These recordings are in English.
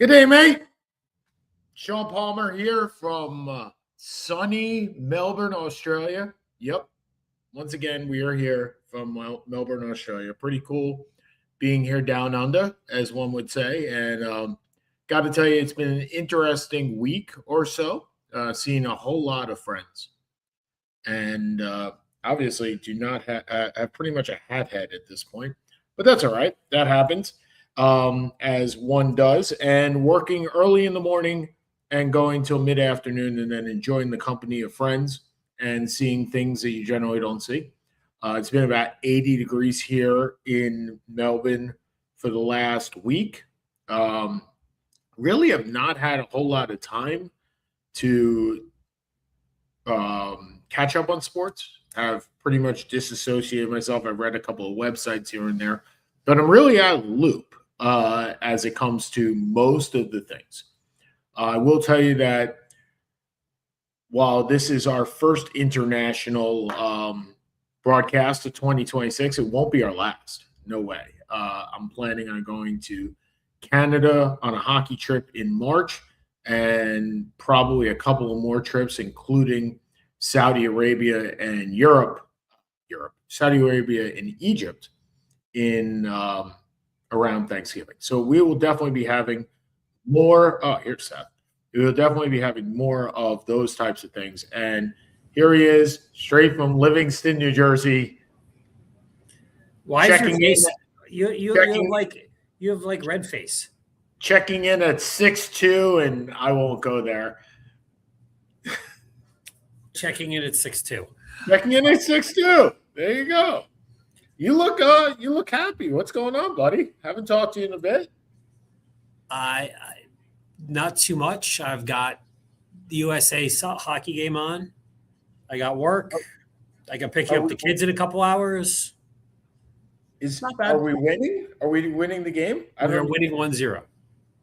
Good day, mate. Sean Palmer here from sunny Melbourne, Australia. Yep. Once again, we are here from Melbourne, Australia. Pretty cool being here down under, as one would say. And got to tell you, it's been an interesting week or so, seeing a whole lot of friends. And obviously do not have pretty much a hat head at this point. But that's all right. That happens. As one does, and working early in the morning and going till mid-afternoon and then enjoying the company of friends and seeing things that you generally don't see. It's been about 80 degrees here in Melbourne for the last week. Really have not had a whole lot of time to catch up on sports. I've pretty much disassociated myself. I've read a couple of websites here and there, but I'm really out of the loop as it comes to most of the things. I will tell you that while this is our first international broadcast of 2026, it won't be our last. No way. I'm planning on going to Canada on a hockey trip in March and probably a couple of more trips, including Saudi Arabia and Saudi Arabia and Egypt in around Thanksgiving. So we will definitely be having more. Oh, here's Seth. We will definitely be having more of those types of things. And here he is, straight from Livingston, New Jersey. Why is your face? You have like red face. Checking in at 6'2", and I won't go there. Checking in at 6'2". Checking in at 6'2". There you go. You look happy. What's going on, buddy? Haven't talked to you in a bit. I not too much. I've got the USA hockey game on. I got work. I can pick up the kids in a couple hours. It's not bad. Are we winning? Are we winning the game? We're winning 1-0.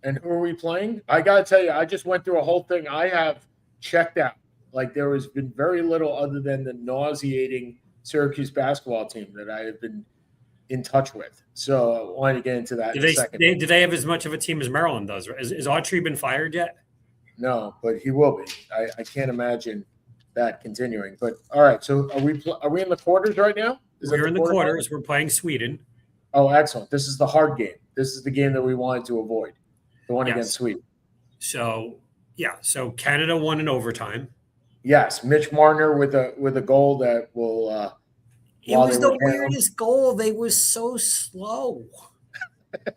And who are we playing? I got to tell you, I just went through a whole thing. I have checked out. Like, there has been very little other than the nauseating Syracuse basketball team that I have been in touch with. So I wanted to get into that in a second. Do they have as much of a team as Maryland does? Is Autry been fired yet? No, but he will be. I can't imagine that continuing. But all right, so are we in the quarters right now? We're in the quarters. We're playing Sweden. Oh, excellent. This is the hard game. This is the game that we wanted to avoid, the one against Sweden. So Canada won in overtime. Yes, Mitch Marner with a goal that will. It was the weirdest goal. They were so slow.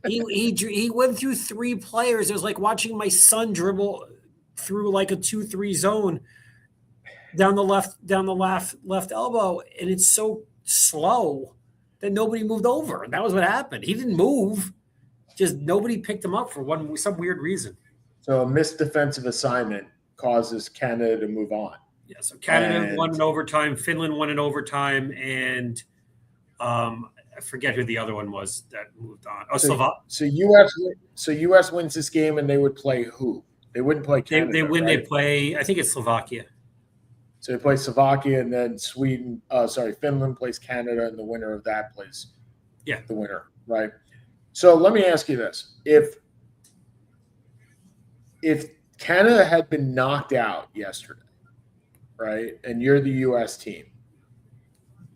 he went through three players. It was like watching my son dribble through like a 2-3 zone down the left elbow, and it's so slow that nobody moved over. And that was what happened. He didn't move, just nobody picked him up for some weird reason. So a missed defensive assignment causes Canada to move on. Yeah, so Canada won in overtime, Finland won in overtime, and I forget who the other one was that moved on. Oh, So US wins this game, and they would play who? They wouldn't play Canada. They win. Right? They play. I think it's Slovakia. So they play Slovakia, and then Finland plays Canada, and the winner of that plays the winner, right? So let me ask you this: if Canada had been knocked out yesterday, right, and you're the U.S. team,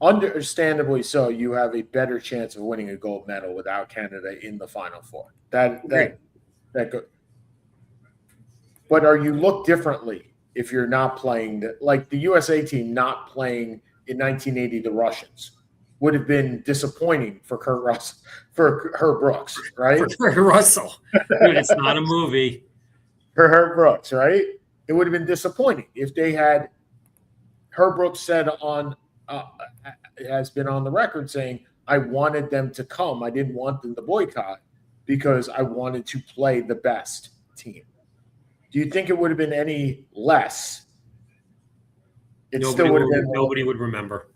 understandably so, you have a better chance of winning a gold medal without Canada in the Final Four. That good. But are you look differently if you're not playing like the USA team not playing in 1980 the Russians would have been disappointing for Herb Brooks, right? For Kurt Russell. Dude, it's not a movie. For Herb Brooks, right? It would have been disappointing if they had Herb Brooks said has been on the record saying, I wanted them to come. I didn't want them to boycott because I wanted to play the best team. Do you think it would have been any less? Nobody would remember.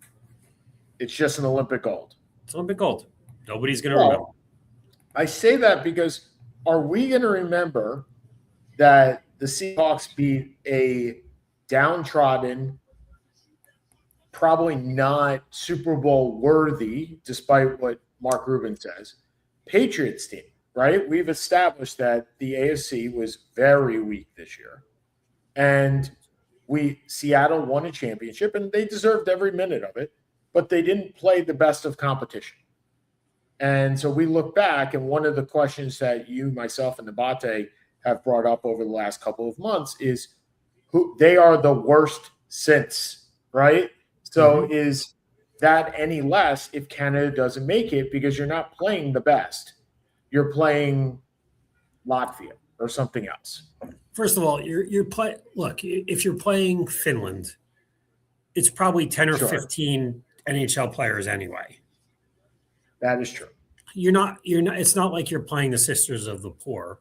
It's just an Olympic gold. It's Olympic gold. Nobody's going to remember. I say that because are we going to remember that the Seahawks beat a downtrodden, probably not Super Bowl worthy, despite what Mark Rubin says, Patriots team? right? We've established that the AFC was very weak this year. And Seattle won a championship, and they deserved every minute of it, but they didn't play the best of competition. And so we look back, and one of the questions that you, myself, and Nabate have brought up over the last couple of months is who they are the worst since, right? So is that any less if Canada doesn't make it because you're not playing the best? You're playing Latvia or something else. First of all, you're play. Look, if you're playing Finland, it's probably 10 or 15 NHL players anyway. That is true. You're not. It's not like you're playing the Sisters of the Poor.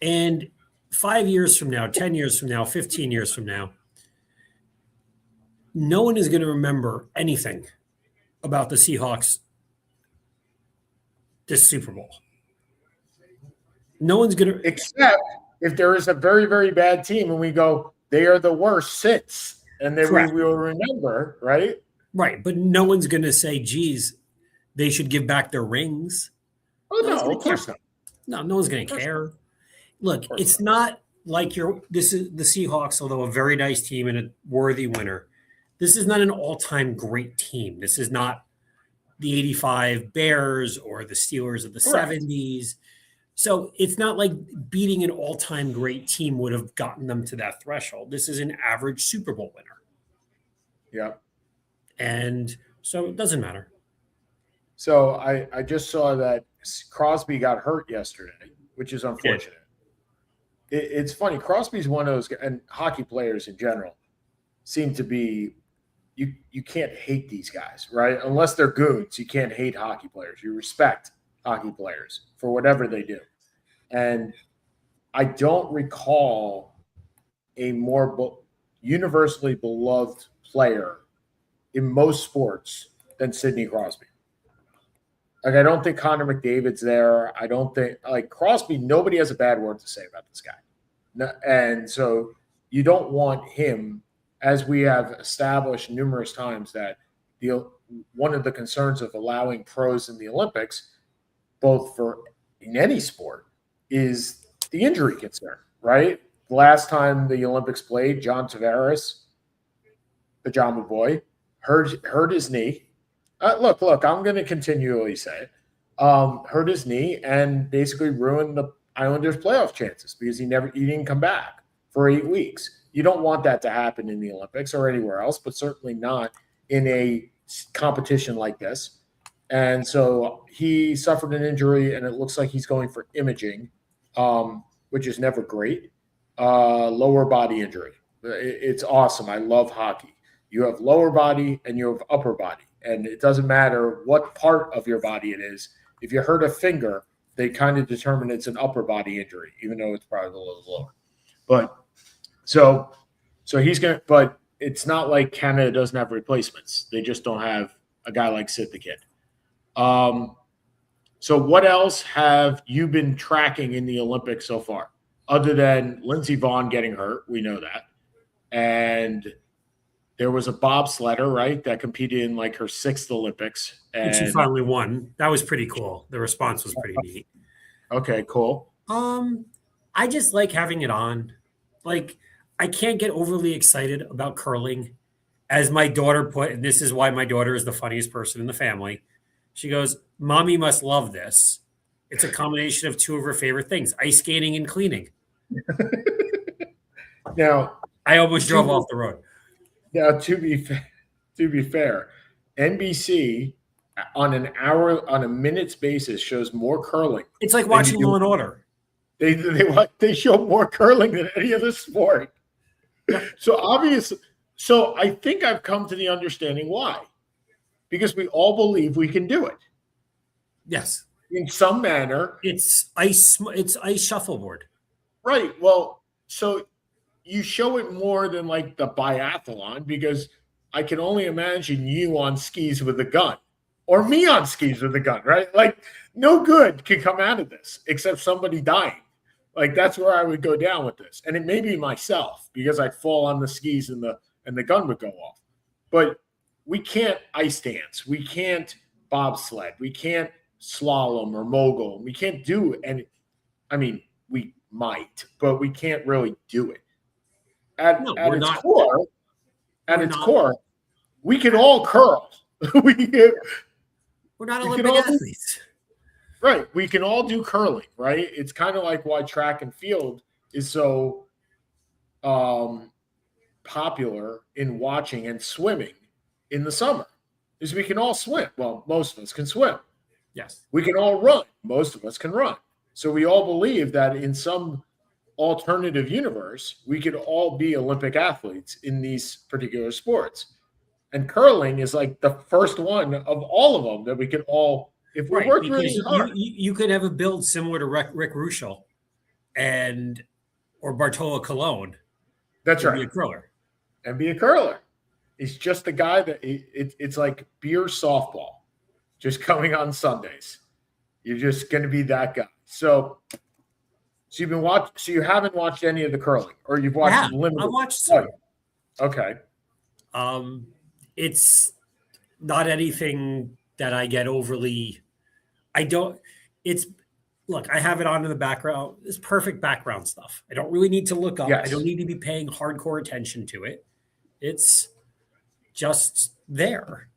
And 5 years from now, 10 years from now, 15 years from now, no one is going to remember anything about the Seahawks this Super Bowl. No one's going to. Except if there is a very, very bad team and we go, they are the worst since, and then we will remember, right? Right, but no one's going to say, geez, they should give back their rings. Oh, no, of course not. No one's going to care. Look, it's not like this is the Seahawks, although a very nice team and a worthy winner. This is not an all-time great team. This is not the 85 Bears or the Steelers of the 70s. So it's not like beating an all-time great team would have gotten them to that threshold. This is an average Super Bowl winner. Yeah. And so it doesn't matter. So I just saw that Crosby got hurt yesterday, which is unfortunate. It's funny. Crosby's one of those, and hockey players in general seem to be, you can't hate these guys, right? Unless they're goons, you can't hate hockey players. You respect hockey players for whatever they do. And I don't recall a more universally beloved player in most sports than Sidney Crosby. Like, I don't think Connor McDavid's there. I don't think, like, Crosby, nobody has a bad word to say about this guy. No, and so you don't want him, as we have established numerous times, that one of the concerns of allowing pros in the Olympics, both for in any sport, is the injury concern, right? The last time the Olympics played, John Tavares, Pajama Boy, hurt his knee. Look, I'm going to continually say it. Hurt his knee and basically ruined the Islanders' playoff chances because he didn't come back for 8 weeks. You don't want that to happen in the Olympics or anywhere else, but certainly not in a competition like this. And so he suffered an injury, and it looks like he's going for imaging, which is never great. Lower body injury. It's awesome. I love hockey. You have lower body and you have upper body. And it doesn't matter what part of your body it is. If you hurt a finger, they kind of determine it's an upper body injury, even though it's probably a little lower. But so he's going to – but it's not like Canada doesn't have replacements. They just don't have a guy like Sid the Kid. So what else have you been tracking in the Olympics so far? Other than Lindsey Vonn getting hurt, we know that. And there was a bobsledder, right, that competed in like her 6th Olympics. And she finally won. That was pretty cool. The response was pretty neat. Okay, cool. I just like having it on. Like, I can't get overly excited about curling. As my daughter put, and this is why my daughter is the funniest person in the family, she goes, Mommy must love this. It's a combination of two of her favorite things, ice skating and cleaning. Now, I almost drove off the road. Now, to be fair, NBC on a minutes basis shows more curling. It's like watching Law and Order. They show more curling than any other sport. Yeah. So I think I've come to the understanding why. Because we all believe we can do it. Yes. In some manner. It's ice shuffleboard. Right. Well, so you show it more than like the biathlon, because I can only imagine you on skis with a gun or me on skis with a gun, right? Like, no good can come out of this except somebody dying. Like, that's where I would go down with this. And it may be myself, because I'd fall on the skis and the gun would go off. But we can't ice dance. We can't bobsled. We can't slalom or mogul. We can't do any. I mean, we might, but we can't really do it. At its core, we can all curl. We're not Olympic athletes. Right. We can all do curling, right? It's kind of like why track and field is so popular in watching, and swimming in the summer is we can all swim. Well, most of us can swim. Yes. We can all run. Most of us can run. So we all believe that in some alternative universe, we could all be Olympic athletes in these particular sports. And curling is like the first one of all of them that we could all, if we work really hard. You could have a build similar to Rick Ruschel or Bartolo Colon. That's right. Be a curler. And be a curler. He's just the guy that it's like beer softball, just coming on Sundays. You're just going to be that guy. So you've been watching. So you haven't watched any of the curling, or you've watched limited. I watched some. Okay. It's not anything that I get overly. I don't. Look, I have it on in the background. It's perfect background stuff. I don't really need to look up. Yes. I don't need to be paying hardcore attention to it. It's just there.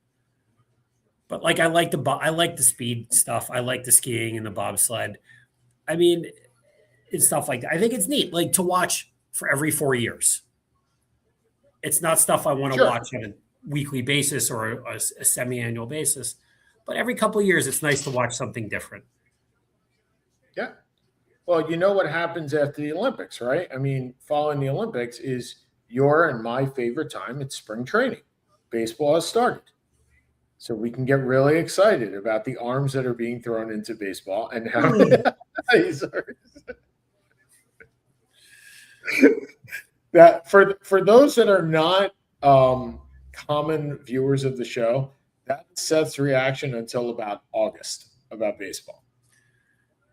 But like I like the speed stuff. I like the skiing and the bobsled. I mean, it's stuff like that. I think it's neat, like to watch for every 4 years. It's not stuff I want to watch on a weekly basis or a semi-annual basis, but every couple of years, it's nice to watch something different. Yeah. Well, you know what happens after the Olympics, right? I mean, following the Olympics is your and my favorite time. It's spring training. Baseball has started. So we can get really excited about the arms that are being thrown into baseball and how that for those that are not common viewers of the show, that's Seth's reaction until about August about baseball.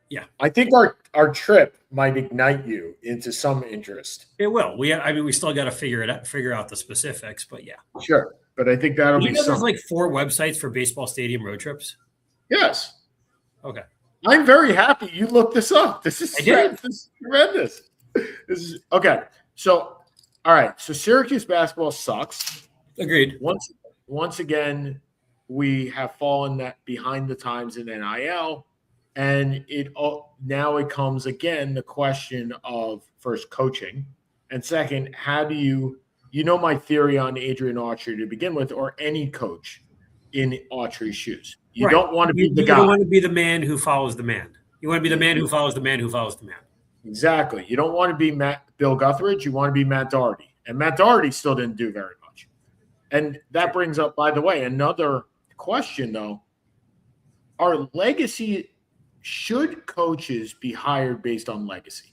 Yeah. I think our trip might ignite you into some interest. It will. We still got to figure out the specifics, but yeah. Sure. But I think that'll be something. There's like 4 websites for baseball stadium road trips? Yes. Okay. I'm very happy you looked this up. This is tremendous. This is okay. So, all right. So Syracuse basketball sucks. Agreed. Once again, we have fallen behind the times in NIL. And now it comes again the question of first coaching, and second, how do you my theory on Adrian Autry to begin with, or any coach in Autry's shoes. You don't want to be the guy. You don't want to be the man who follows the man. You want to be the man who follows the man who follows the man. Exactly. You don't want to be Bill Guthridge. You want to be Matt Doherty, and Matt Doherty still didn't do very much. And that brings up, by the way, another question though: our legacy. Should coaches be hired based on legacy?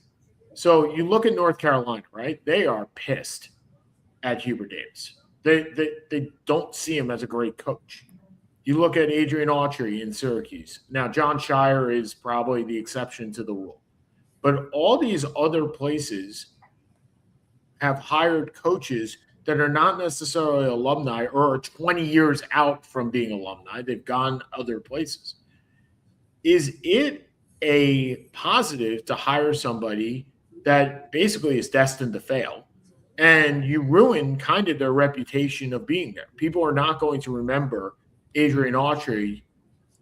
So you look at North Carolina, right? They are pissed at Hubert Davis. They don't see him as a great coach. You look at Adrian Autry in Syracuse. Now, John Shire is probably the exception to the rule. But all these other places have hired coaches that are not necessarily alumni or are 20 years out from being alumni. They've gone other places. Is it a positive to hire somebody that basically is destined to fail, and you ruin kind of their reputation of being there? People are not going to remember Adrian Autry,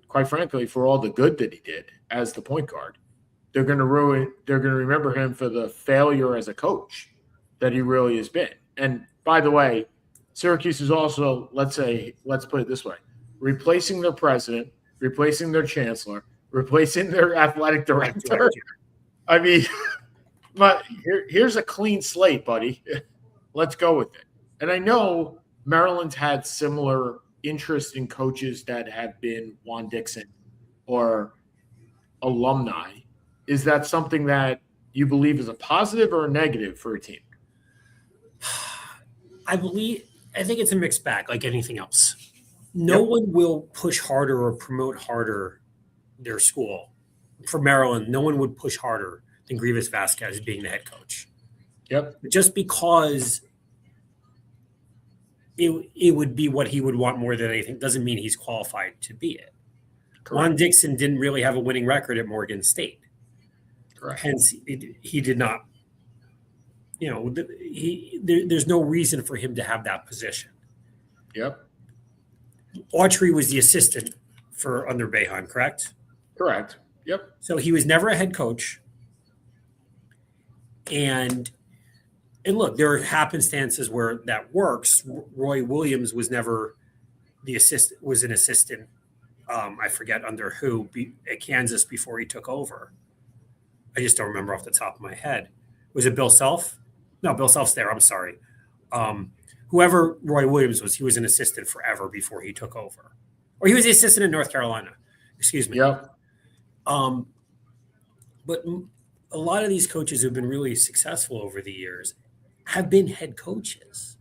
quite frankly, for all the good that he did as the point guard. They're going to remember him for the failure as a coach that he really has been. And by the way, Syracuse is also, let's put it this way, replacing their president, replacing their chancellor, replacing their athletic director. I mean, but here's a clean slate, buddy. Let's go with it. And I know Maryland's had similar interest in coaches that have been Juan Dixon or alumni. Is that something that you believe is a positive or a negative for a team? I think it's a mixed bag, like anything else. No one will push harder or promote harder their school. For Maryland, no one would push harder than Grievous Vasquez being the head coach. Yep. Just because it would be what he would want more than anything doesn't mean he's qualified to be it. Juan Dixon didn't really have a winning record at Morgan State. Correct. Hence, he did not. There's no reason for him to have that position. Yep. Autry was the assistant for under Boeheim, correct? Correct. Yep. So he was never a head coach. And look, there are happenstances where that works. Roy Williams was never the assistant, was an assistant. I forget under who at Kansas before he took over. I just don't remember off the top of my head. Was it Bill Self? No, Bill Self's there. I'm sorry. Whoever Roy Williams was, he was an assistant forever before he took over. Or he was the assistant in North Carolina. Excuse me. Yep. But a lot of these coaches who've been really successful over the years have been head coaches.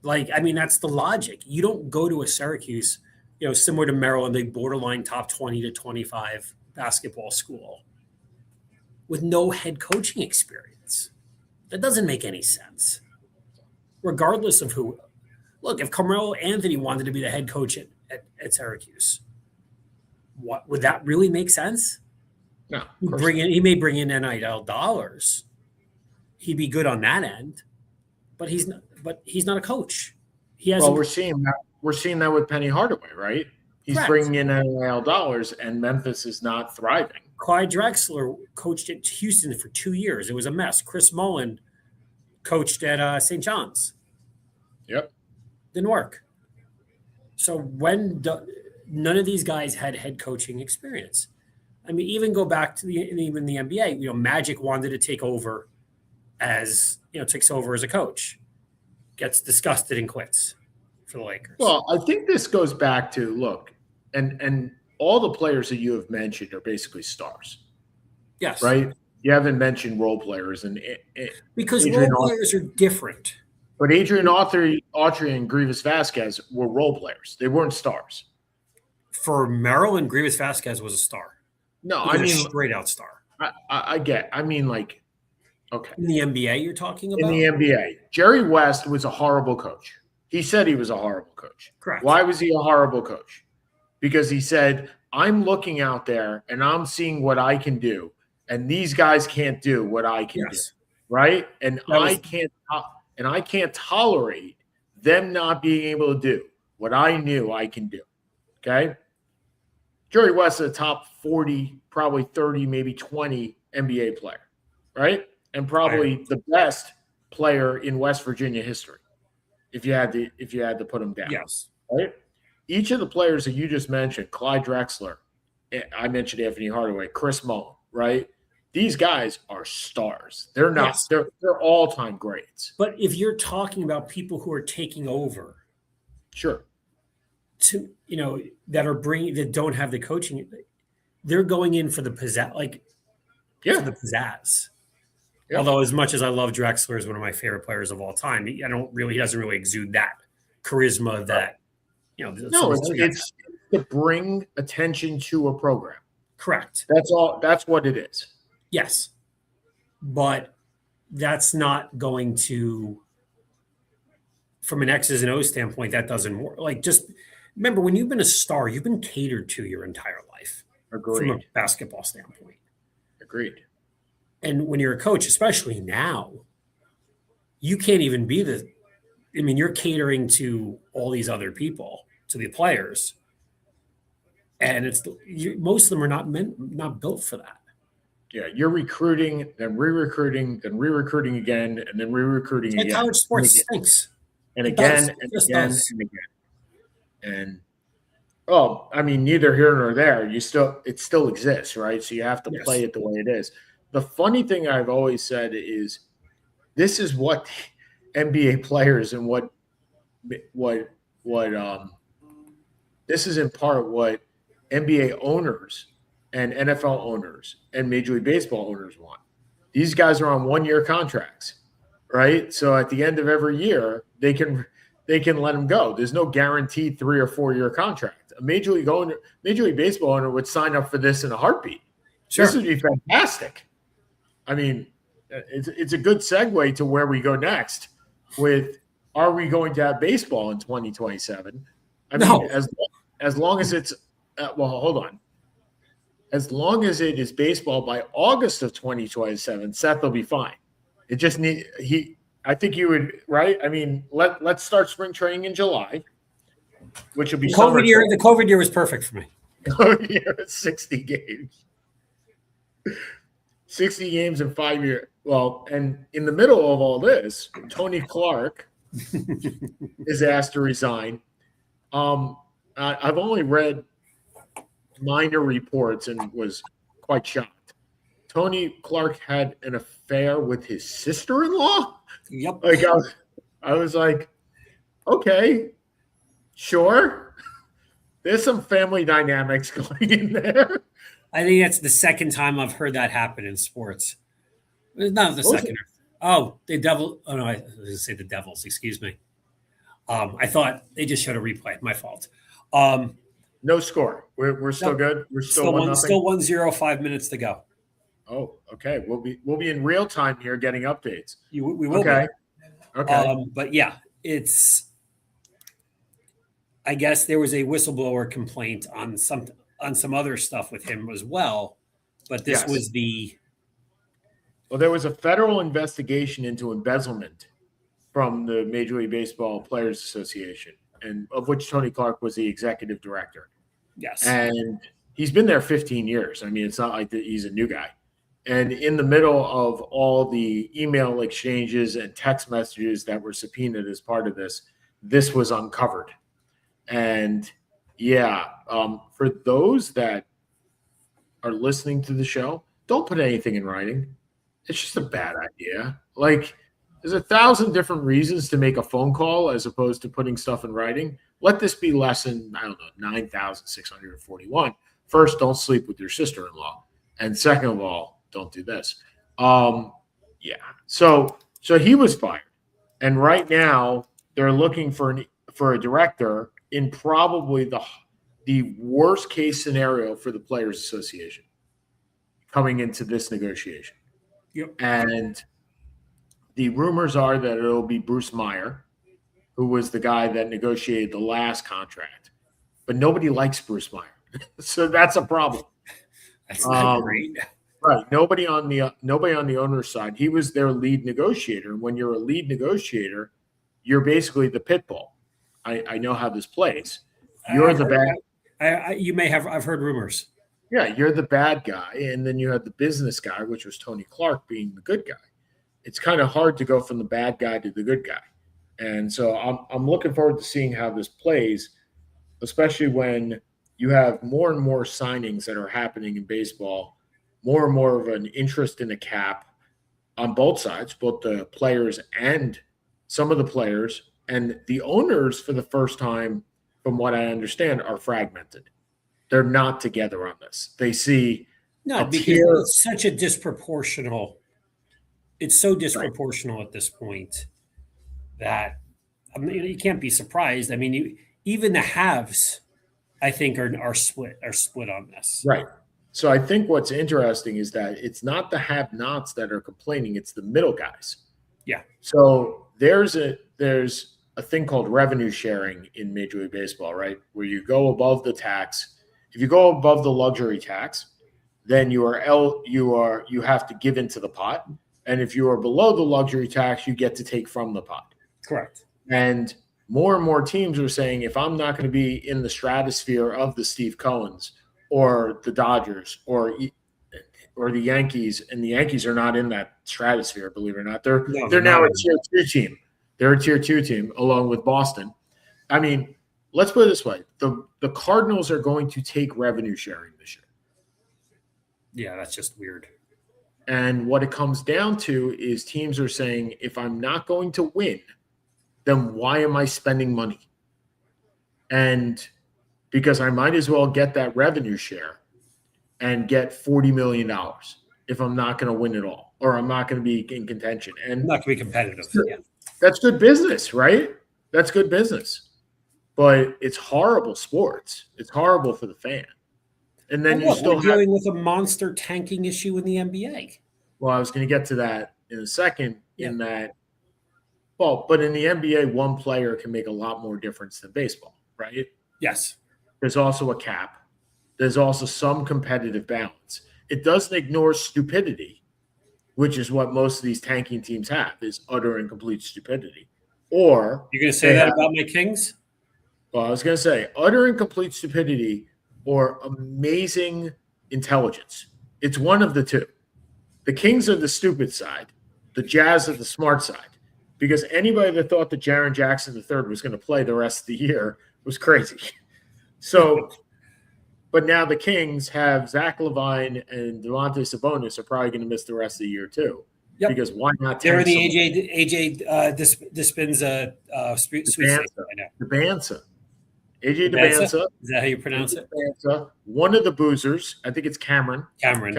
That's the logic. You don't go to a Syracuse, similar to Maryland, a borderline top 20 to 25 basketball school with no head coaching experience. That doesn't make any sense. Regardless of who. Look, if Carmelo Anthony wanted to be the head coach at Syracuse, would that really make sense? No. He may bring in NIL dollars. He'd be good on that end, but he's not a coach. We're seeing that. We're seeing that with Penny Hardaway, right? He's Correct. Bringing in NIL dollars, and Memphis is not thriving. Clyde Drexler coached at Houston for 2 years. It was a mess. Chris Mullin coached at St. John's. Yep. Didn't work. So none of these guys had head coaching experience. I mean, even go back to even the NBA. Magic wanted to take over takes over as a coach, gets disgusted and quits for the Lakers. Well, I think this goes back to look, and all the players that you have mentioned are basically stars. Yes. Right? You haven't mentioned role players. Because role players are different. But Adrian Autry and Grievous Vasquez were role players. They weren't stars. For Maryland, Grievous Vasquez was a star. No, I mean a straight out star. I get. I mean, okay. In the NBA, you're talking about? In the NBA, Jerry West was a horrible coach. He said he was a horrible coach. Correct. Why was he a horrible coach? Because he said, "I'm looking out there and I'm seeing what I can do, and these guys can't do what I can do." Right? And I can't tolerate them not being able to do what I knew I can do. Okay? Jerry West is a top 40, probably 30, maybe 20 NBA player, right? And probably the best player in West Virginia history, if you had to put him down. Yes. Right? Each of the players that you just mentioned, Clyde Drexler, I mentioned Anthony Hardaway, Chris Mullin, right? These guys are stars. They're not. Yes. They're all-time greats. But if you're talking about people who are taking over, sure, that don't have the coaching, they're going in for the pizzazz, for the pizzazz. Yeah. Although, as much as I love Drexler, is one of my favorite players of all time, he doesn't really exude that charisma that No, it's to bring attention to a program. Correct. That's all. That's what it is. Yes, but that's not going to, from an X's and O's standpoint, that doesn't work. Just remember, when you've been a star, you've been catered to your entire life. Agreed. From a basketball standpoint. Agreed. And when you're a coach, especially now, you can't even be you're catering to all these other people, to the players. And most of them are not built for that. Yeah, you're recruiting, then re-recruiting, then re-recruiting again, and then re-recruiting again. College sports stinks. And again, and again, and again. And neither here nor there. It still exists, right? So you have to play it the way it is. The funny thing I've always said is, this is what NBA players and what this is in part what NBA owners and NFL owners and Major League Baseball owners want. These guys are on 1-year contracts, right? So at the end of every year, they can let them go. There's no guaranteed 3 or 4 year contract. A Major League Baseball owner would sign up for this in a heartbeat. Sure. This would be fantastic. I mean, it's a good segue to where we go next with, are we going to have baseball in 2027? I mean, as long as it's well, hold on. As long as it is baseball by August of 2027, Seth will be fine. It just I think you would, right? I mean, let's start spring training in July, which will be the COVID year was perfect for me. COVID year, 60 games. 60 games in 5 years. Well, and in the middle of all this, Tony Clark is asked to resign. I've only read minor reports and was quite shocked. Tony Clark had an affair with his sister-in-law. Yep. Like I was like, okay, sure. There's some family dynamics going in there. I think that's the second time I've heard that happen in sports. Not the second. Oh, the Devil. Oh no, I was going to say the Devils. Excuse me. I thought they just showed a replay. My fault. No score. We're still good. We're still 1-0. Still 1-0. 5 minutes to go. Oh, okay. We'll be in real time here getting updates. We will. Okay. Be. Okay. But yeah, it's. I guess there was a whistleblower complaint on some other stuff with him as well, but this was the. Well, there was a federal investigation into embezzlement from the Major League Baseball Players Association, and of which Tony Clark was the executive director. Yes. And he's been there 15 years. I mean, it's not like he's a new guy. And in the middle of all the email exchanges and text messages that were subpoenaed as part of this was uncovered. And for those that are listening to the show, don't put anything in writing. It's just a bad idea. Like, there's 1,000 different reasons to make a phone call as opposed to putting stuff in writing. Let this be lesson, 9,641. First, don't sleep with your sister-in-law. And second of all, don't do this. So he was fired. And right now they're looking for a director in probably the worst case scenario for the Players Association coming into this negotiation. Yep. And the rumors are that it'll be Bruce Meyer, who was the guy that negotiated the last contract. But nobody likes Bruce Meyer. So that's a problem. That's not great. Right. Nobody on the owner's side. He was their lead negotiator. And when you're a lead negotiator, you're basically the pit bull. I know how this plays. You're the bad. I've heard rumors. Yeah, you're the bad guy, and then you have the business guy, which was Tony Clark, being the good guy. It's kind of hard to go from the bad guy to the good guy, and so I'm looking forward to seeing how this plays, especially when you have more and more signings that are happening in baseball, more and more of an interest in the cap on both sides, both the players and some of the players, and the owners for the first time, from what I understand, are fragmented. They're not together on this. They see because it's such a disproportional. It's so disproportional at this point that you can't be surprised. I mean, even the haves, I think, are split on this. Right. So I think what's interesting is that it's not the have-nots that are complaining; it's the middle guys. Yeah. So there's a thing called revenue sharing in Major League Baseball, right? Where you go above the tax. If you go above the luxury tax, then you have to give into the pot. And if you are below the luxury tax, you get to take from the pot. Correct. And more teams are saying, if I'm not going to be in the stratosphere of the Steve Cohens or the Dodgers or the Yankees, and the Yankees are not in that stratosphere, believe it or not. They're now a tier 2 team. They're a tier 2 team along with Boston. I mean, let's put it this way. The Cardinals are going to take revenue sharing this year. Yeah, that's just weird. And what it comes down to is teams are saying, if I'm not going to win, then why am I spending money? And because I might as well get that revenue share and get $40 million if I'm not going to win it all, or I'm not going to be in contention. And I'm not going to be competitive. That's good business, right? That's good business. But it's horrible sports. It's horrible for the fan. And then we're dealing with a monster tanking issue in the NBA. Well, I was going to get to that in a second. But in the NBA, one player can make a lot more difference than baseball, right? Yes. There's also a cap. there's also some competitive balance. It doesn't ignore stupidity, which is what most of these tanking teams have, is utter and complete stupidity. Or you're going to say that about my Kings? Well, I was going to say utter and complete stupidity or amazing intelligence. It's one of the two. The Kings are the stupid side. The Jazz are the smart side. Because anybody that thought that Jaren Jackson III was going to play the rest of the year was crazy. So, but now the Kings have Zach LaVine and Domantas Sabonis are probably going to miss the rest of the year too. Yep. Because why not? They're in the AJ Dispenza sweepstakes right now. Debanza. AJ Debanza. Is that how you pronounce it? Debanza, one of the boozers. I think it's Cameron. Cameron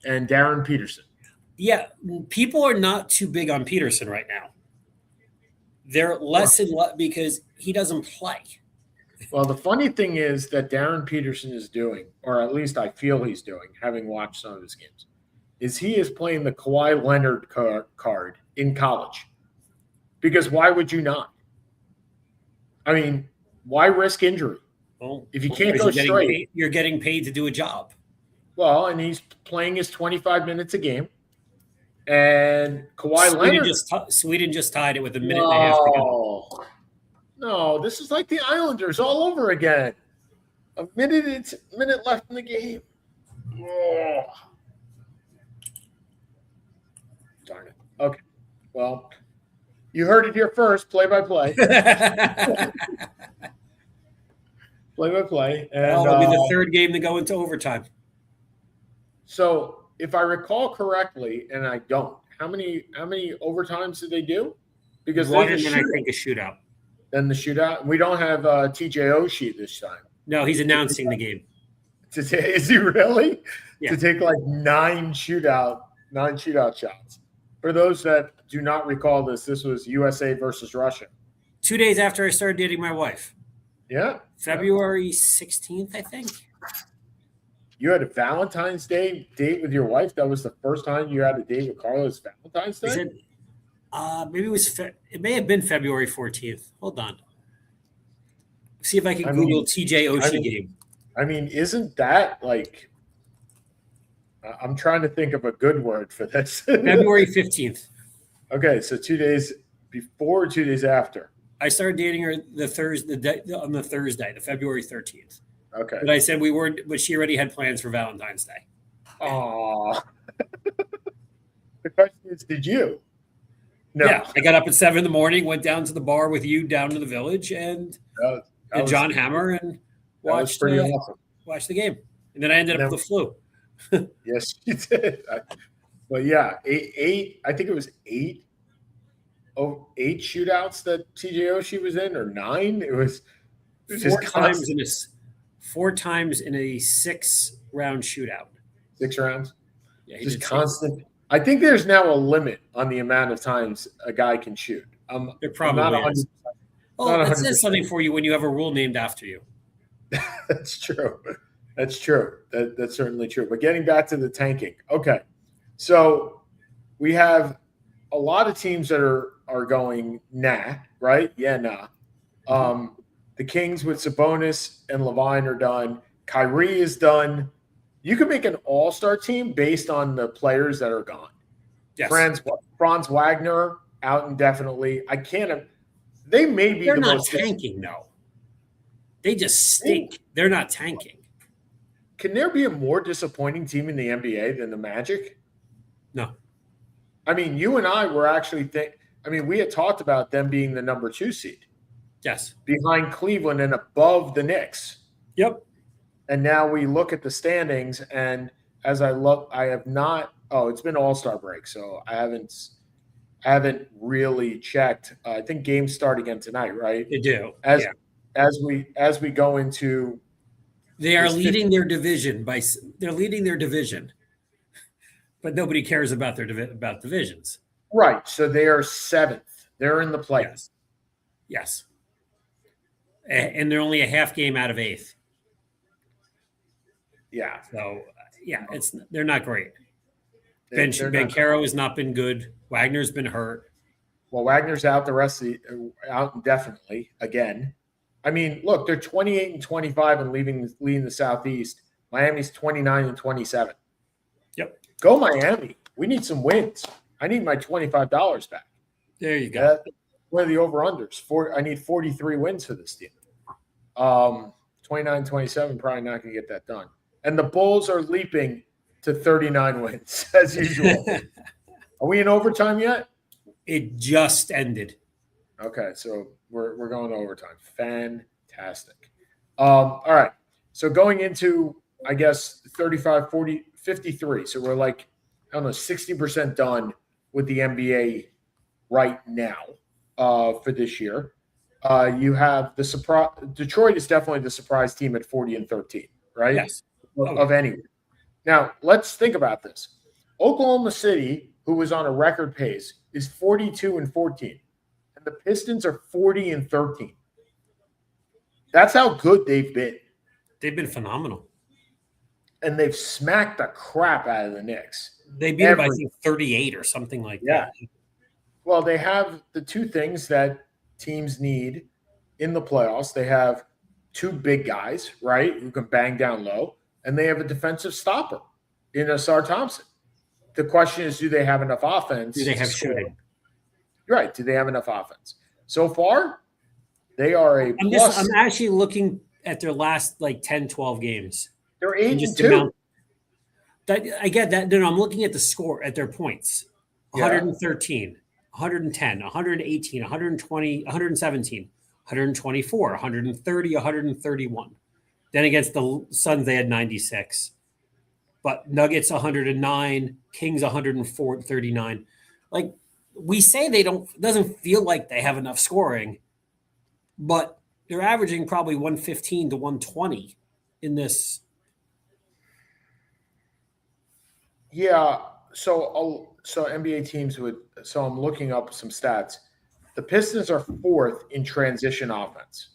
and Darren Peterson. Yeah, people are not too big on Peterson right now. They're less in luck because he doesn't play. Well, the funny thing is that Darren Peterson is doing, or at least I feel he's doing, having watched some of his games, is he is playing the Kawhi Leonard card in college. Because why would you not? I mean, why risk injury? Well, if you can't go straight. You're getting paid to do a job. Well, and he's playing his 25 minutes a game. And Kawhi Leonard. Sweden just tied it with a minute and a half to go. No, this is like the Islanders all over again. A minute left in the game. Oh. Darn it. Okay. Well, you heard it here first, play-by-play. Play-by-play. And it'll be the third game to go into overtime. So if I recall correctly, and I don't, how many overtimes did they do? Because one, and then I think a shootout. Then the shootout. We don't have TJ Oshie this time. No, he's announcing the game. Is he really? Yeah. To take like nine shootout shots. For those that do not recall this was USA versus Russia. 2 days after I started dating my wife. Yeah. February 16th, I think. You had a Valentine's Day date with your wife? That was the first time you had a date with Carlos Valentine's Day? Maybe it may have been February 14th. Hold on. See if I can Google TJ Oshie game. I mean, isn't that like – I'm trying to think of a good word for this. February 15th. Okay, so 2 days before, 2 days after. I started dating her on the Thursday, the February 13th. Okay. But I said we weren't, but she already had plans for Valentine's Day. Oh. The question is, did you? No. Yeah, I got up at 7 a.m, went down to the bar with you down to the village, and John Hammer, and watched the game. And then I ended up with the flu. Yes, you did. But yeah, eight. I think it was eight shootouts that TJ Oshie was in, or 9. It was four times in a 6-round shootout. 6 rounds. Yeah, just constant. I think there's now a limit on the amount of times a guy can shoot. There probably is. Oh, that says something for you when you have a rule named after you. That's true. That's true. That's certainly true. But getting back to the tanking. Okay. So we have a lot of teams that are going, nah, right? Yeah, nah. The Kings with Sabonis and LaVine are done. Kyrie is done. You can make an all-star team based on the players that are gone. Yes. Franz Wagner out indefinitely. I can't. They may be. They're not tanking, no. They just stink. They're not tanking. Can there be a more disappointing team in the NBA than the Magic? No. I mean, you and I were actually we had talked about them being the number 2 seed. Yes. Behind Cleveland and above the Knicks. Yep. And now we look at the standings, and as I have not. Oh, it's been All-Star break, so I haven't really checked. I think games start again tonight, right? They do. As we go into. They are leading their division they're leading their division, but nobody cares about about divisions. Right. So they are 7th. They're in the playoffs. Yes. And they're only a half game out of 8th. Yeah. So they're not great. Banchero has not been good. Wagner's been hurt. Well, Wagner's out the rest of out indefinitely again. I mean, look, they're 28-25 and leading the Southeast. Miami's 29-27. Yep. Go Miami. We need some wins. I need my $25 back. There you go. One of the over-unders. I need 43 wins for this team. 29-27, probably not going to get that done. And the Bulls are leaping to 39 wins, as usual. Are we in overtime yet? It just ended. Okay, so we're going to overtime. Fantastic. All right. So going into, I guess, 35, 40, 53. So we're like, I don't know, 60% done with the NBA right now for this year. You have the surprise. Detroit is definitely the surprise team at 40-13, right? Yes. Of anyone. Now, let's think about this. Oklahoma City, who was on a record pace, is 42-14. And the Pistons are 40-13. That's how good they've been. They've been phenomenal. And they've smacked the crap out of the Knicks. They beat them by, I think, 38 or something like that. Well, they have the two things that teams need in the playoffs. They have two big guys, right, who can bang down low, and they have a defensive stopper in Asar Thompson. The question is, do they have enough offense? Do they have shooting? Right. Do they have enough offense? So far, they are a plus. I'm actually looking at their last, 10, 12 games. They're 8-2. I get that. No, I'm looking at the score, at their points. 113, 110, 118, 120, 117, 124, 130, 131. Then against the Suns, they had 96. But Nuggets 109, Kings 139. We say it doesn't feel like they have enough scoring, but they're averaging probably 115 to 120 in this. Yeah. So NBA teams would. So I'm looking up some stats. The Pistons are fourth in transition offense.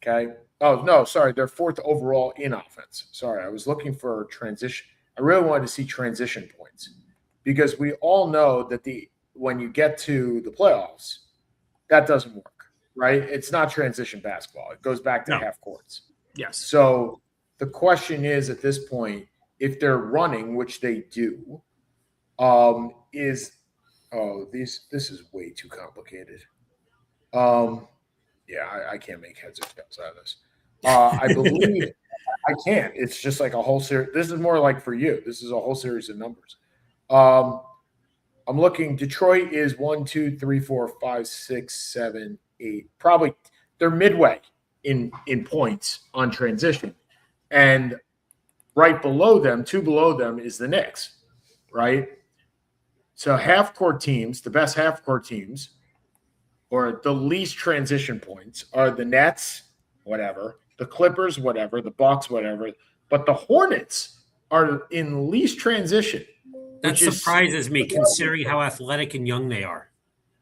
Okay. Oh, no, sorry. They're fourth overall in offense. Sorry. I was looking for transition. I really wanted to see transition points because we all know that when you get to the playoffs, that doesn't work, right? It's not transition basketball. It goes back to half courts. Yes. So the question is at this point, if they're running, which they do, this is way too complicated. I can't make heads or tails out of this. I believe I can't. It's just like a whole series. This is more like for you. This is a whole series of numbers. I'm looking. Detroit is 1, 2, 3, 4, 5, 6, 7, 8. Probably they're midway in points on transition, and right below them, two below them, is the Knicks, right? So half-court teams, the best half-court teams, or the least transition points, are the Nets, whatever, the Clippers, whatever, the Bucks, whatever. But the Hornets are in least transition. That surprises me, considering how athletic and young they are.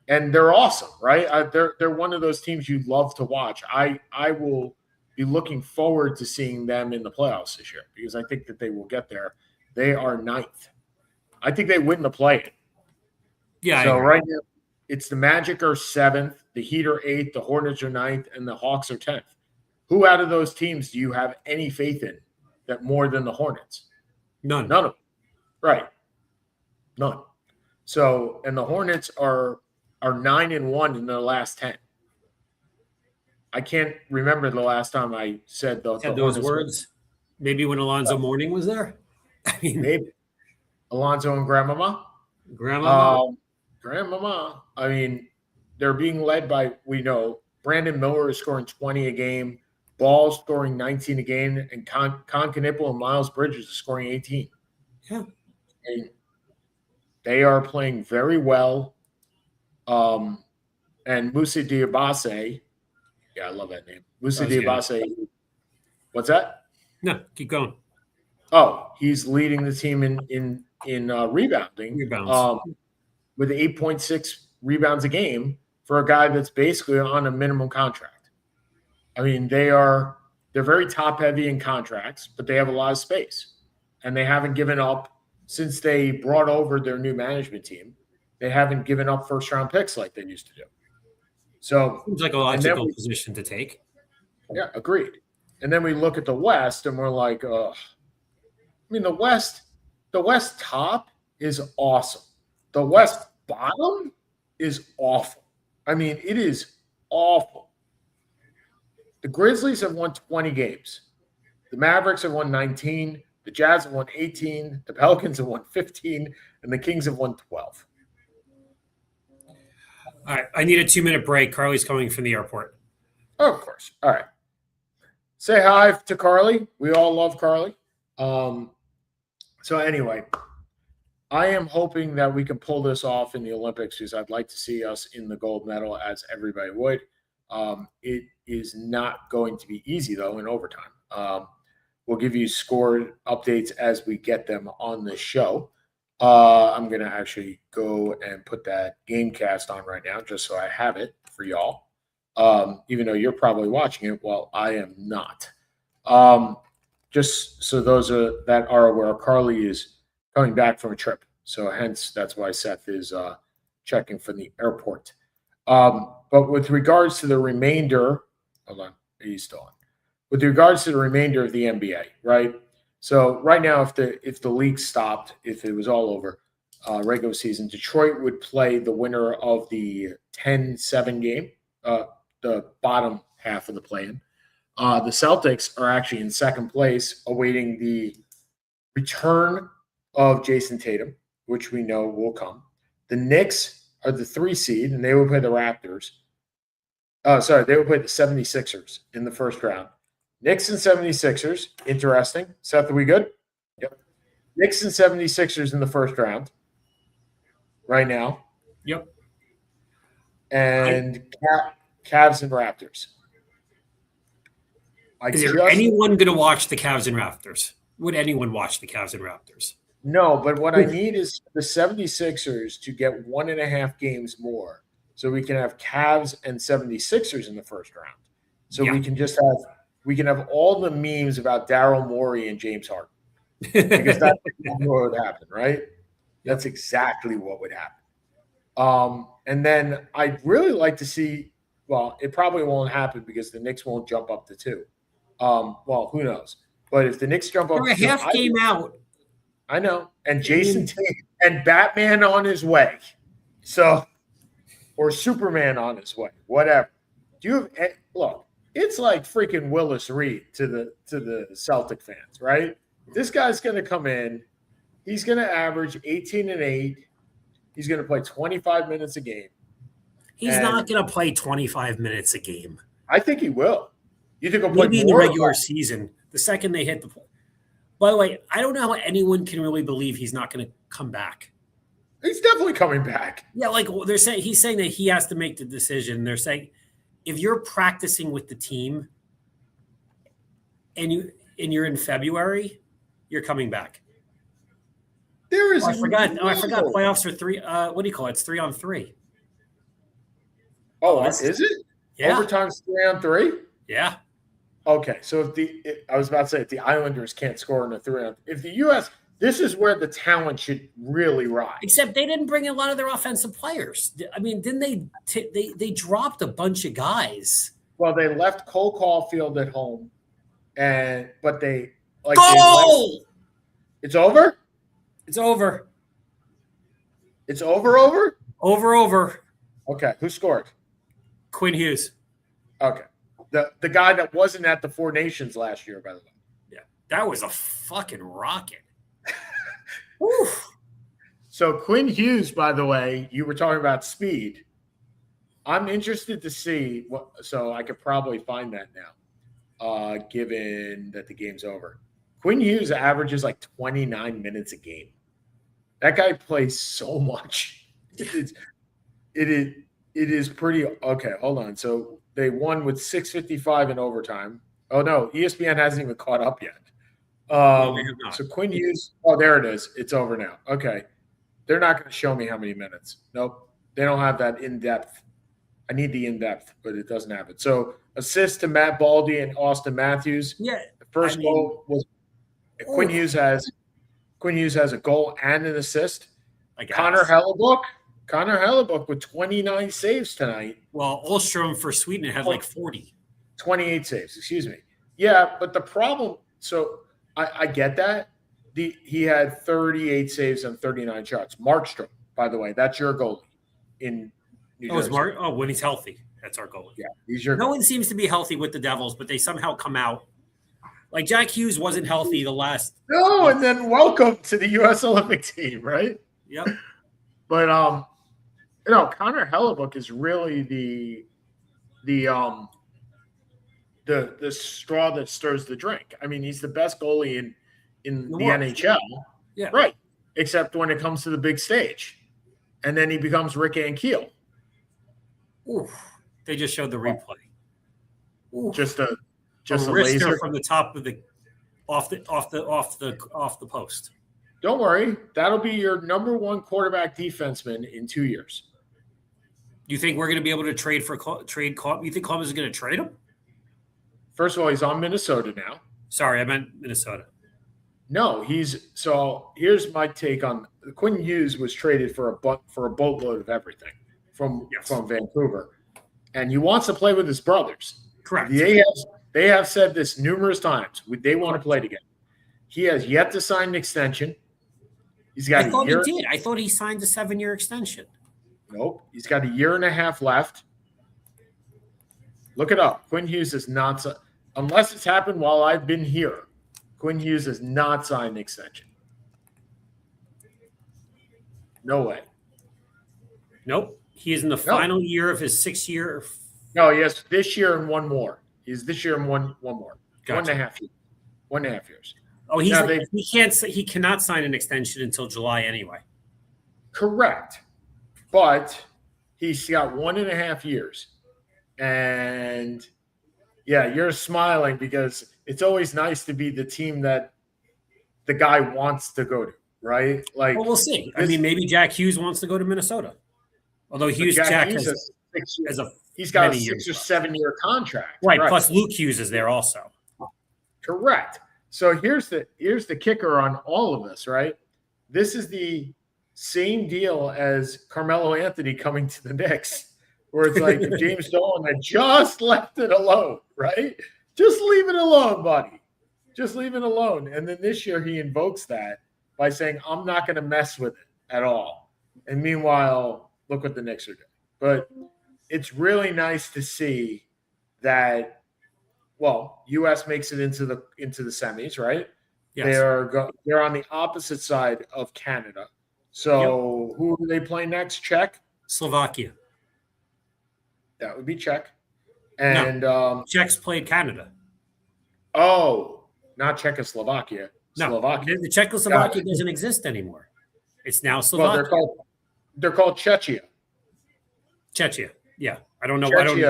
And they're awesome, right? They're one of those teams you love to watch. I will be looking forward to seeing them in the playoffs this year because I think that they will get there. They are ninth. I think they win the play-in. Yeah. So right now, it's the Magic are 7th, the Heat are 8th, the Hornets are 9th, and the Hawks are 10th. Who out of those teams do you have any faith in that more than the Hornets? None. None of them. Right. None. So, and the Hornets are 9-1 in their last 10. I can't remember the last time I said those words. Maybe when Alonzo Mourning was there. I mean, maybe Alonzo and Grandmama. Grandmama. I mean, they're being led by, we know, Brandon Miller is scoring 20 a game, Ball scoring 19 a game, and Con Knipple and Miles Bridges are scoring 18. Yeah. And they are playing very well. And Moussa Diabase, I love that name. Moussa Diabase. What's that? No, keep going. Oh, he's leading the team in rebounding. Rebounds. With 8.6 rebounds a game for a guy that's basically on a minimum contract. I mean, they're very top heavy in contracts, but they have a lot of space. And they haven't given up since they brought over their new management team. They haven't given up first round picks like they used to do. So seems like a logical position to take. Yeah, agreed. And then we look at the West, and we're like, I mean, the West top is awesome. The West bottom is awful. I mean, it is awful. The Grizzlies have won 20 games. The Mavericks have won 19. The Jazz have won 18. The Pelicans have won 15. And the Kings have won 12. All right. I need a 2-minute break. Carly's coming from the airport. Oh, of course. All right. Say hi to Carly. We all love Carly. So anyway, I am hoping that we can pull this off in the Olympics because I'd like to see us in the gold medal as everybody would. It is not going to be easy, though, in overtime. We'll give you score updates as we get them on the show. I'm going to actually go and put that game cast on right now just so I have it for y'all. Even though you're probably watching it while I am not. Just so those that are aware, Carly is coming back from a trip. So hence, that's why Seth is checking from the airport. But with regards to the remainder, hold on, he's still on. With regards to the remainder of the NBA, right? So right now, if the league stopped, if it was all over, regular season, Detroit would play the winner of the 10-7 game, the bottom half of the play-in. The Celtics are actually in second place, awaiting the return of Jason Tatum, which we know will come. The Knicks are the 3 seed, and they will play the Raptors. They will play the 76ers in the first round. Knicks and 76ers, interesting. Seth, are we good? Yep. Knicks and 76ers in the first round right now. Yep. And Cavs and Raptors. Is there anyone going to watch the Cavs and Raptors? Would anyone watch the Cavs and Raptors? No, but what I need is the 76ers to get 1.5 games more so we can have Cavs and 76ers in the first round. So we can have all the memes about Daryl Morey and James Harden. Because that's what would happen, right? That's exactly what would happen. And then I'd really like to see, well, it probably won't happen because the Knicks won't jump up to 2. Well, who knows? But if the Knicks jump up, they're a half game out. I know, and Jason Tatum and Batman on his way, so or Superman on his way, whatever. Look? It's like freaking Willis Reed to the Celtic fans, right? This guy's going to come in. He's going to average 18 and 8. He's going to play 25 minutes a game. He's not going to play 25 minutes a game. I think he will. You think he'll play maybe in the regular season, the second they hit the – by the way, I don't know how anyone can really believe he's not going to come back. He's definitely coming back. Yeah, like they're saying – he's saying that he has to make the decision. They're saying if you're practicing with the team and you're in February, you're coming back. There is. I forgot. Playoffs are 3. What do you call it? It's 3-on-3. Oh, is it? Yeah. Overtime's 3-on-3. Yeah. Okay, so I was about to say if the Islanders can't score in a 3-on-3, if the U.S. This is where the talent should really rise. Except they didn't bring in a lot of their offensive players. I mean, didn't they dropped a bunch of guys? Well, they left Cole Caulfield at home, but they like goal. It's over. It's over. It's over. Over. Okay, who scored? Quinn Hughes. Okay, the guy that wasn't at the Four Nations last year, by the way. Yeah, that was a fucking rocket. So Quinn Hughes, by the way, you were talking about speed. I'm interested to see what. So I could probably find that now, given that the game's over. Quinn Hughes averages like 29 minutes a game. That guy plays so much. It is pretty okay. Hold on. So they won with 6:55 in overtime. Oh no, ESPN hasn't even caught up yet. So Quinn Hughes. Oh, there it is. It's over now. Okay, they're not going to show me how many minutes. Nope, they don't have that in depth. I need the in depth, but it doesn't have it. So assist to Matt Baldy and Austin Matthews. Yeah, the first goal was Quinn Hughes has a goal and an assist. Connor Hellebuck Connor Hellebuck with 29 saves tonight. Well, Ulstrom for Sweden had like 40. 28 saves, excuse me. Yeah, but the problem, so I get that. He had 38 saves on 39 shots. Markstrom, by the way, that's your goalie in New Jersey. When he's healthy, that's our goalie. Yeah, he's your No goalie. one seems to be healthy with the Devils, but they somehow come out. Like Jack Hughes wasn't healthy the last. No, and then welcome to the U.S. Olympic team, right? Yep. But Connor Hellebuck is really the straw that stirs the drink. I mean, he's the best goalie in the NHL. Yeah. Right. Except when it comes to the big stage. And then he becomes Rick Ankiel. Oof. They just showed the replay. Oof. Just a laser from the top of the off the post. Don't worry. That'll be your number one quarterback defenseman in 2 years. Do you think we're going to be able to trade? You think Columbus is going to trade him? First of all, he's on Minnesota now. Sorry, I meant Minnesota. No, here's my take on Quinn Hughes was traded for a boatload of everything from Vancouver, and he wants to play with his brothers. Correct. They have said this numerous times. They want to play together. He has yet to sign an extension. He's got a year. He did. I thought he signed a 7-year extension. Nope. He's got a year and a half left. Look it up. Quinn Hughes is not, unless it's happened while I've been here, Quinn Hughes has not signed an extension. No way. Nope. He is in the final year of his 6-year. No, he has this year and one more. He's this year and one more. Gotcha. 1.5 years. Oh, he cannot sign an extension until July anyway. Correct. But he's got 1.5 years. And yeah, you're smiling because it's always nice to be the team that the guy wants to go to, right? Like, well, we'll see. I mean, maybe Jack Hughes wants to go to Minnesota. Although Hughes he's got a 6 or 7 year contract. Right. Plus Luke Hughes is there also. Correct. So here's the kicker on all of this, right? This is the same deal as Carmelo Anthony coming to the Knicks, where it's like James Dolan had just left it alone, right? Just leave it alone, buddy. Just leave it alone. And then this year he invokes that by saying, I'm not going to mess with it at all. And meanwhile, look what the Knicks are doing. But it's really nice to see that, well, U.S. makes it into the semis, right? Yes. They're on the opposite side of Canada. So Who do they play next? Czech? Slovakia. That would be Czech. And Czechs played Canada. Oh, not Czechoslovakia. No, Slovakia. The Czechoslovakia doesn't exist anymore. It's now Slovakia. Well, they're called Czechia. Czechia. Yeah. I don't know. Czechia.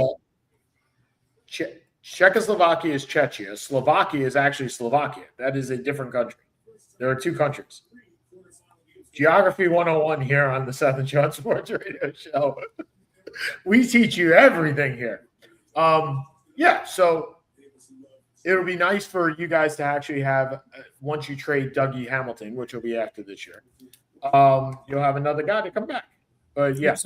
Czechoslovakia is Czechia. Slovakia is actually Slovakia. That is a different country. There are two countries. Geography 101 here on the Seth and Sean Sports Radio Show. We teach you everything here. So it'll be nice for you guys to actually have, once you trade Dougie Hamilton, which will be after this year, you'll have another guy to come back. But yeah,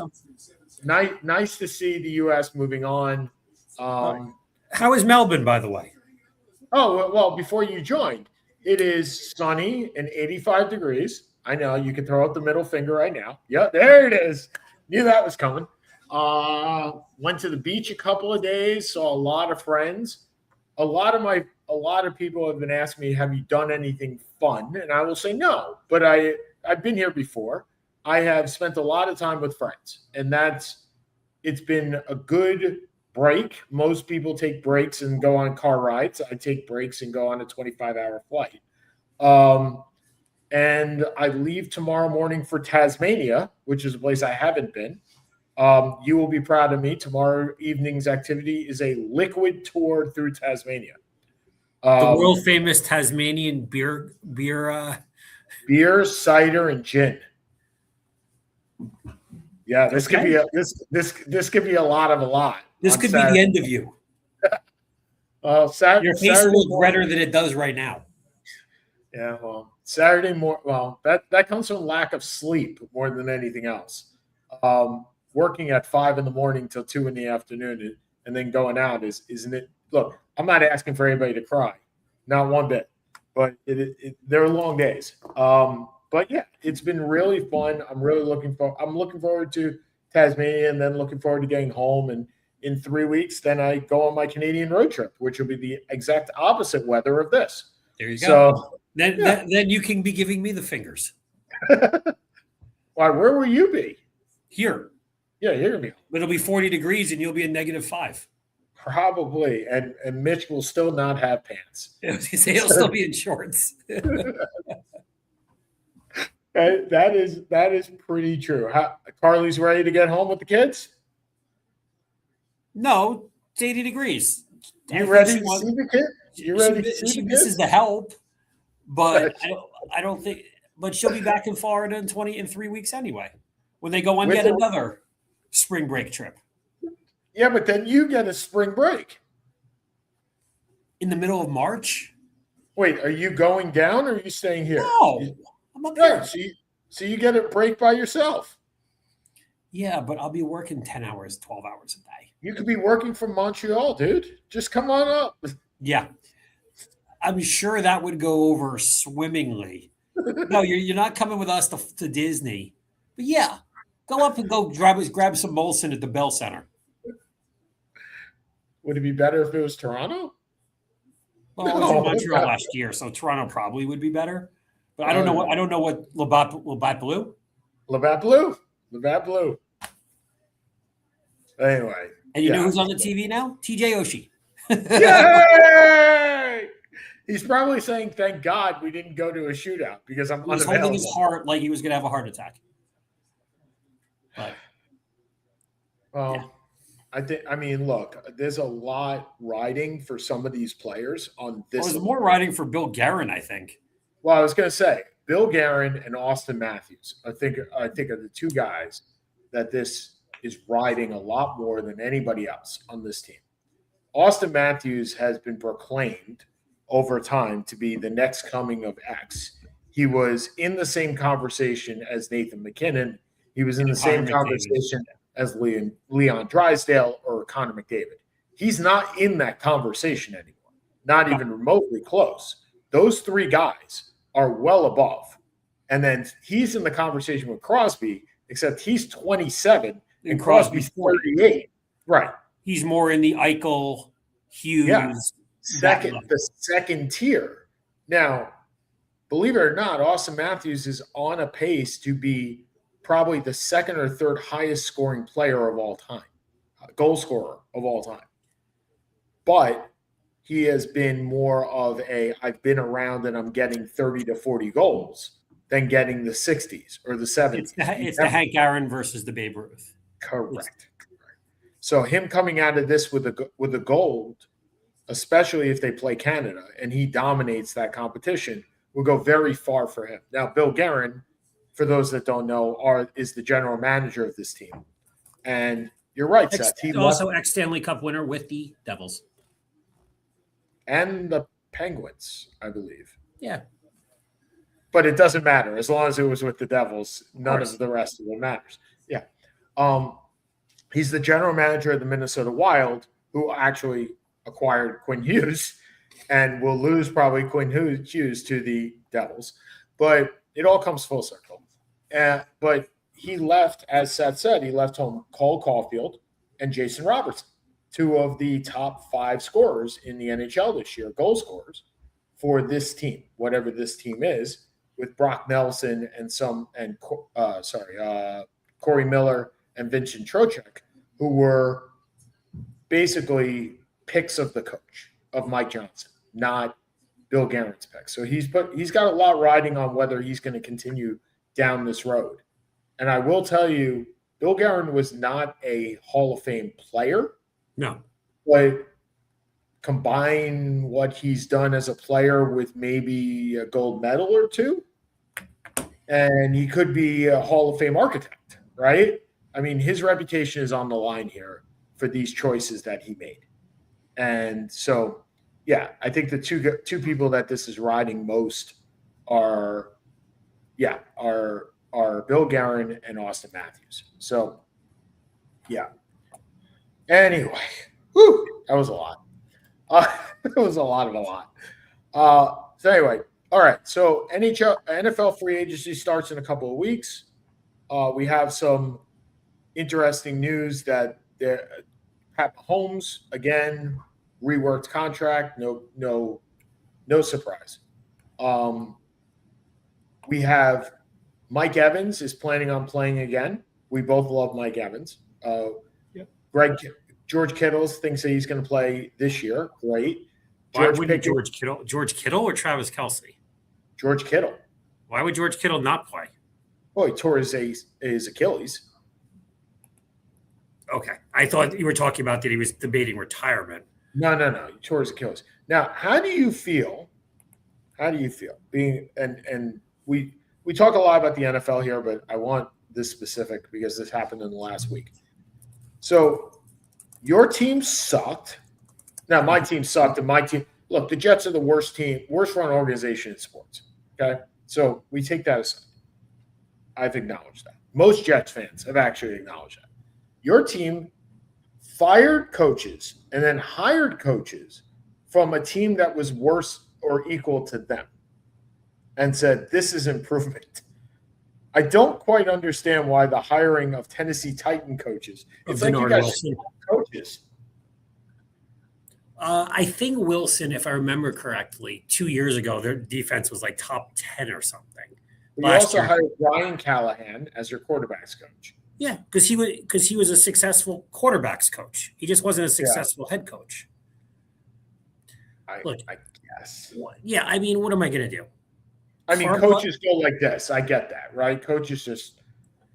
nice to see the U.S. moving on. How is Melbourne, by the way? Oh, well, before you joined, it is sunny and 85 degrees. I know you can throw out the middle finger right now. Yeah, there it is. Knew that was coming. Went to the beach a couple of days, saw a lot of friends. A lot of people have been asking me, have you done anything fun? And I will say no, but I've been here before. I have spent a lot of time with friends, and it's been a good break. Most people take breaks and go on car rides. I take breaks and go on a 25-hour flight. And I leave tomorrow morning for Tasmania, which is a place I haven't been. You will be proud of me. Tomorrow evening's activity is a liquid tour through Tasmania. The world famous Tasmanian beer, cider, and gin. Yeah, this could be this could be a lot of a lot. This could be the end of you. Your face will look redder than it does right now. Yeah, well, Saturday morning. Well, that comes from lack of sleep more than anything else. working at 5 in the morning till 2 in the afternoon and then going out isn't it? Look, I'm not asking for anybody to cry, not one bit, but they're long days. But yeah, it's been really fun. I'm looking forward to Tasmania, and then looking forward to getting home. And in 3 weeks, then I go on my Canadian road trip, which will be the exact opposite weather of this. There you go. So then you can be giving me the fingers. Why? Where will you be? Here. Yeah, you're gonna be. It'll be 40 degrees, and you'll be in -5. Probably, and Mitch will still not have pants. He'll still be in shorts. That is pretty true. Carly's ready to get home with the kids? No, it's 80 degrees. You ready to see the kids? You ready to see the kids? She misses the help, but I don't think. But she'll be back in Florida in 3 weeks anyway, when they go on yet another spring break trip. Yeah, but then you get a spring break in the middle of March. Wait, are you going down or are you staying here? No, I'm up here. So you get a break by yourself. Yeah, but I'll be working 10 hours, 12 hours a day. You could be working from Montreal, dude. Just come on up. Yeah. I'm sure that would go over swimmingly. No, you're not coming with us to Disney. But yeah, go up and go grab some Molson at the Bell Center. Would it be better if it was Toronto? Well, I was in Montreal last year, so Toronto probably would be better. But I don't know what Labatt Blue. Labatt Blue. Anyway. And you know who's on the TV now? TJ Oshie. Yay! He's probably saying, "Thank God we didn't go to a shootout because I'm unavailable." He was holding his heart like he was going to have a heart attack. But, look, there's a lot riding for some of these players on this. There's more riding for Bill Guerin, I think. Well, I was going to say Bill Guerin and Austin Matthews. I think are the two guys that this is riding a lot more than anybody else on this team. Austin Matthews has been proclaimed over time to be the next coming of X. He was in the same conversation as Nathan McKinnon. He was in the same conversation as Leon Drysdale or Connor McDavid. He's not in that conversation anymore, not even remotely close. Those three guys are well above. And then he's in the conversation with Crosby, except he's 27 and Crosby's 38. Right. He's more in the Eichel, Hughes. The second tier. Now, believe it or not, Austin Matthews is on a pace to be probably the second or third highest scoring player of all time, goal scorer of all time. But he has been more of I've been around and I'm getting 30 to 40 goals than getting the 60s or the 70s. It's the Hank Aaron versus the Babe Ruth. Correct. So him coming out of this with a gold, especially if they play Canada and he dominates that competition, will go very far for him. Now, Bill Guerin, for those that don't know, is the general manager of this team. And you're right, Seth. He also ex-Stanley Cup winner with the Devils. And the Penguins, I believe. Yeah. But it doesn't matter. As long as it was with the Devils, none of the rest of it matters. Yeah. He's the general manager of the Minnesota Wild, who actually acquired Quinn Hughes and will lose probably Quinn Hughes to the Devils. But it all comes full circle. But he left, as Seth said, he left home Cole Caulfield and Jason Robertson, two of the top 5 scorers in the NHL this year, goal scorers for this team, whatever this team is, with Brock Nelson and Corey Miller and Vincent Trocheck, who were basically picks of the coach, of Mike Johnson, not Bill Guerin's pick. So he's got a lot riding on whether he's going to continue down this road. And I will tell you, Bill Guerin was not a Hall of Fame player. No. But combine what he's done as a player with maybe a gold medal or two, and he could be a Hall of Fame architect, right? I mean, his reputation is on the line here for these choices that he made. And so, yeah, I think the two people that this is riding most are are Bill Guerin and Austin Matthews. So, yeah. Anyway, that was a lot. It was a lot of a lot. So anyway, all right. So NFL free agency starts in a couple of weeks. We have some interesting news that Pat Mahomes again reworked contract. No surprise. We have Mike Evans is planning on playing again. We both love Mike Evans. George Kittle thinks that he's going to play this year. Great. Why wouldn't George Kittle? George Kittle or Travis Kelce? George Kittle. Why would George Kittle not play? Well, he tore his Achilles. Okay. I thought you were talking about that he was debating retirement. No. He tore his Achilles. Now, how do you feel? Being and we talk a lot about the NFL here, but I want this specific because this happened in the last week. So your team sucked. Now my team sucked, and my team. Look, the Jets are the worst run organization in sports. Okay, so we take that aside. I've acknowledged that. Most Jets fans have actually acknowledged that. Your team fired coaches and then hired coaches from a team that was worse or equal to them and said, this is improvement. I don't quite understand why the hiring of Tennessee Titan coaches. It's like you guys coaches. I think Wilson, if I remember correctly, 2 years ago, their defense was like top 10 or something. You also hired Brian Callahan as your quarterbacks coach. Yeah, because he was a successful quarterbacks coach. He just wasn't a successful head coach. I guess. Yeah, I mean, what am I going to do? I mean, coaches go like this. I get that, right? Coaches just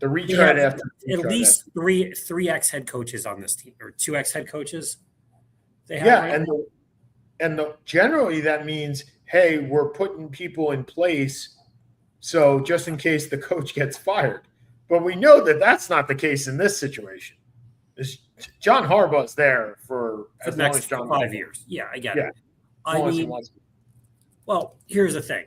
the retread after at least three ex head coaches on this team, or 2 ex head coaches. They have generally that means, hey, we're putting people in place, so just in case the coach gets fired. But we know that that's not the case in this situation. John Harbaugh's there for as long as John 5 years. Yeah, I get it. I mean, well, here's the thing.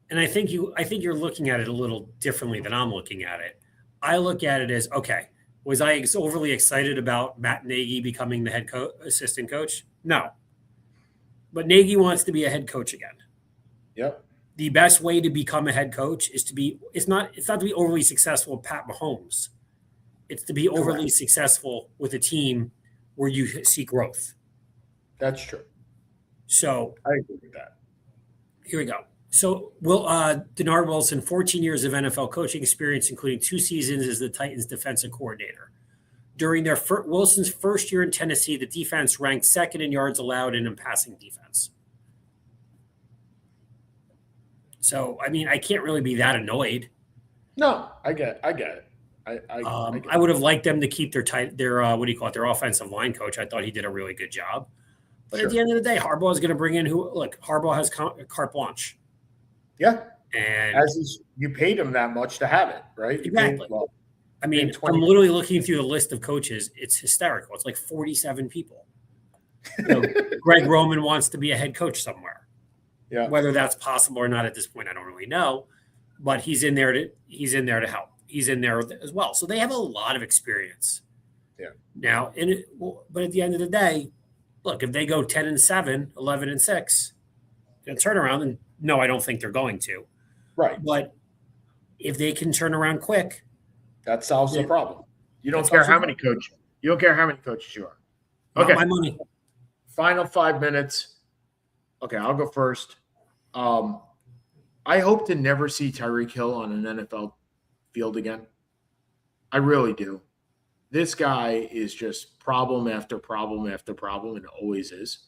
And I think you're looking at it a little differently than I'm looking at it. I look at it as, okay, was I overly excited about Matt Nagy becoming the head assistant coach? No. But Nagy wants to be a head coach again. Yep. The best way to become a head coach is it's not to be overly successful with Pat Mahomes. It's to be overly successful with a team where you see growth. That's true. So I agree with that. Here we go. So Denard Wilson, 14 years of NFL coaching experience, including 2 seasons as the Titans defensive coordinator. During Wilson's first year in Tennessee, the defense ranked second in yards allowed and in passing defense. So, I mean, I can't really be that annoyed. No, I get it. I would have liked them to keep their their offensive line coach. I thought he did a really good job. But at the end of the day, Harbaugh is going to bring in Harbaugh has carte blanche. Yeah. And you paid him that much to have it, right? Exactly. I mean, I'm literally looking through the list of coaches. It's hysterical. It's like 47 people. Greg Roman wants to be a head coach somewhere. Yeah. Whether that's possible or not at this point, I don't really know. But he's in there to help. He's in there as well. So they have a lot of experience. Yeah. Now, but at the end of the day, look, if they go 10-7, 11-6, they'll turn around. And no, I don't think they're going to. Right. But if they can turn around quick, that solves the problem. You don't care how many coaches. You don't care how many coaches you are. Okay. Not my money. Final 5 minutes. Okay, I'll go first. I hope to never see Tyreek Hill on an NFL field again. I really do. This guy is just problem after problem after problem, and it always is.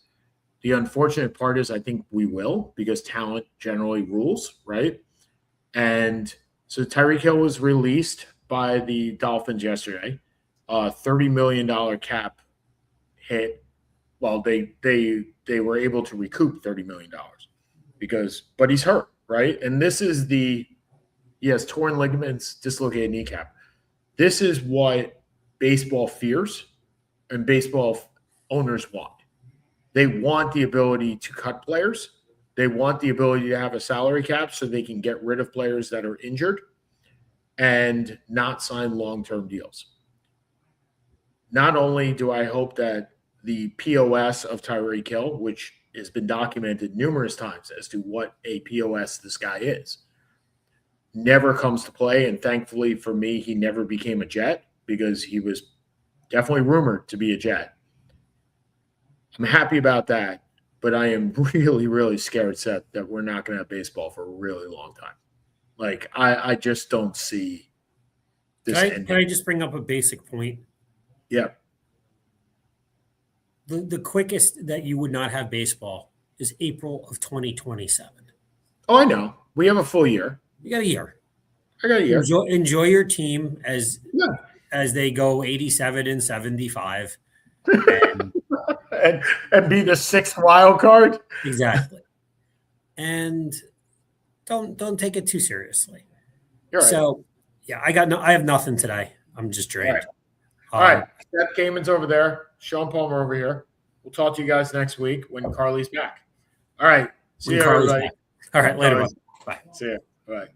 The unfortunate part is I think we will, because talent generally rules, right? And so Tyreek Hill was released by the Dolphins yesterday. $30 million cap hit. Well, they were able to recoup $30 million but he's hurt, right? And this is he has torn ligaments, dislocated kneecap. This is what baseball fears and baseball owners want. They want the ability to cut players. They want the ability to have a salary cap so they can get rid of players that are injured. and not sign long-term deals. Not only do I hope that the POS of Tyreek Hill, which has been documented numerous times as to what a POS this guy is, never comes to play. And thankfully for me, he never became a Jet because he was definitely rumored to be a Jet. I'm happy about that, but I am really, really scared, Seth, that we're not going to have baseball for a really long time. Like, I just don't see this ending. Can I just bring up a basic point? Yeah. The quickest that you would not have baseball is April of 2027. Oh, I know. We have a full year. You got a year. I got a year. Enjoy your team as they go 87 and 75. And be the sixth wild card. Exactly. And don't take it too seriously. You're right. So yeah, I have nothing today. I'm just drained. All right. Seth Gaiman's over there. Sean Palmer over here. We'll talk to you guys next week when Carly's back. All right. See you, everybody. All right. Later. Bye. See you. Bye.